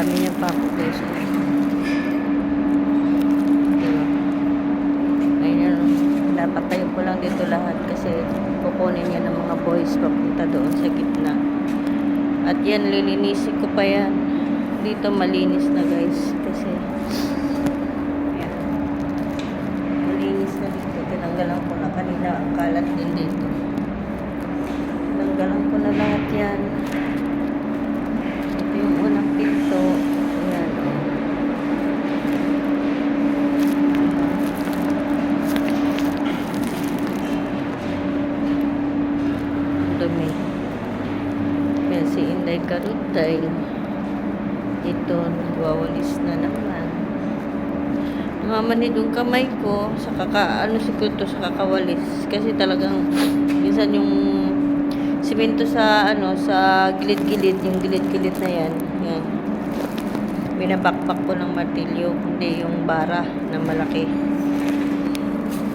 dami niya pa ako guys. Diba? Ayun, napatayo ko lang dito lahat kasi kukunin niya ng mga boys papunta doon sa gitna. At yan, lilinisin ko pa yan. Dito malinis na guys kasi yan, malinis na dito. Tinanggalan ko na kanina ang kalat din dito. Tinanggalan ko na lahat yan. Ito yung unang pinto. Ayan, oh. Ang dumi. Yan si Inday Karutay. Ito, nagwawalis na naman. Namamanid yung kamay ko sa sa kakawalis. Kasi talagang minsan yung simento sa sa gilid-gilid, yung gilid-gilid na yan. Yan. Binabakbak ko ng martilyo, hindi yung bara na malaki.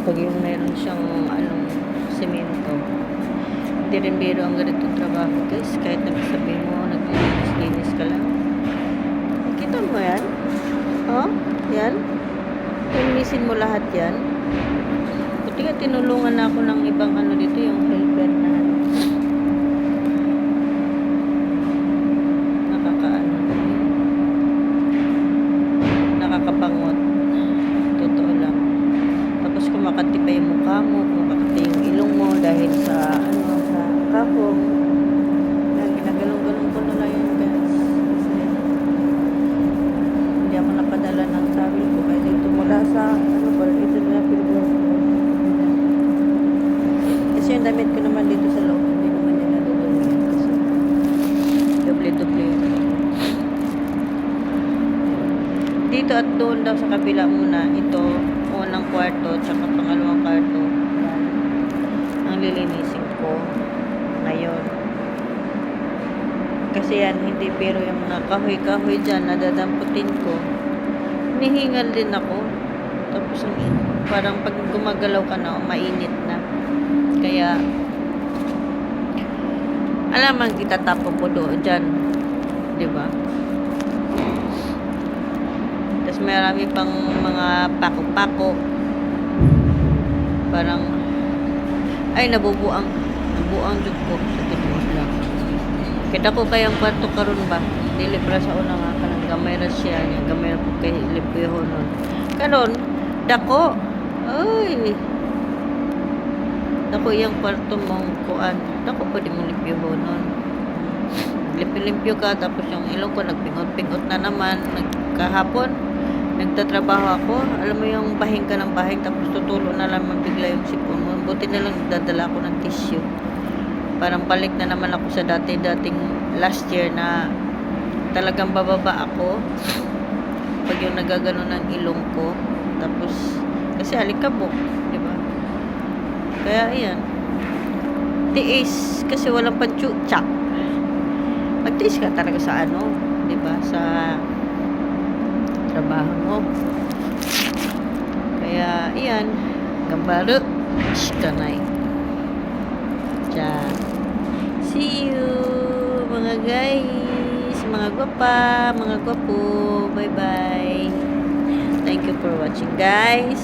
Pag yung meron siyang simento. Hindi rin biro ang ganitong trabaho guys. Kahit nagsabi mo, naglinis-linis ka lang. Kita mo yan? Oh, yan. Linisin mo lahat yan. Buti nga tinulungan na ako ng ibang dito, yung helper na nakakabangot. Totoo lang. Tapos kumakati pa yung mukha mo, kumakati yung ilong mo dahil sa sa kapong. Ginagalong-galong ko na lang yun guys. Kasi hindi ako napadala ng tawil ko. Kaya dito mula sa ito na Pilipinas ko. Kasi yung damit ko naman dito sa loob, hindi naman yan nadudumi. Kasi doble-doble yun. Dito at doon daw sa kabila muna. Ito, unang kwarto, tsaka pangalawang kwarto. Ang lilinisin ko ngayon. Kasi yan, hindi pero yung mga kahoy-kahoy dyan, nadadamputin ko. Hinihingal din ako. Tapos parang pag gumagalaw ka na, mainit na. Kaya, alaman itatapon ko doon dyan. Diba? Tapos marami pang mga pako-pako. Parang, ay, nabubuang jud ko sa totoo lang. Kita ko kayang kwarto karon ba? Dili para sa una nga kanang gamay ra siya, gamay ra po kay lipiho nun. Karon, dako. Ay. Dako yang kwarto mong kuan. Dako pa di mo lipiho nun. Limpyo ka tapos yung ilong ko nagpingot-pingot na naman nagkahapon. Nagtatrabaho ako. Alam mo yung bahing ka ng bahing tapos tutulo na lang bigla yung sipon mo. Buti na lang dadala ako ng tissue. Parang balik na naman ako sa dating last year na talagang bababa ako pag yung nagagano ng ilong ko. Tapos, kasi alikabok, di ba? Kaya, ayan. Tiis. Kasi walang panchutsak. Magtiis ka talaga sa di ba? Sa trabaho mo. Kaya, ayan. Gambaro. Shkanay. See you, mga guys, mga gwapa, mga gwapo. Bye-bye. Thank you for watching, guys.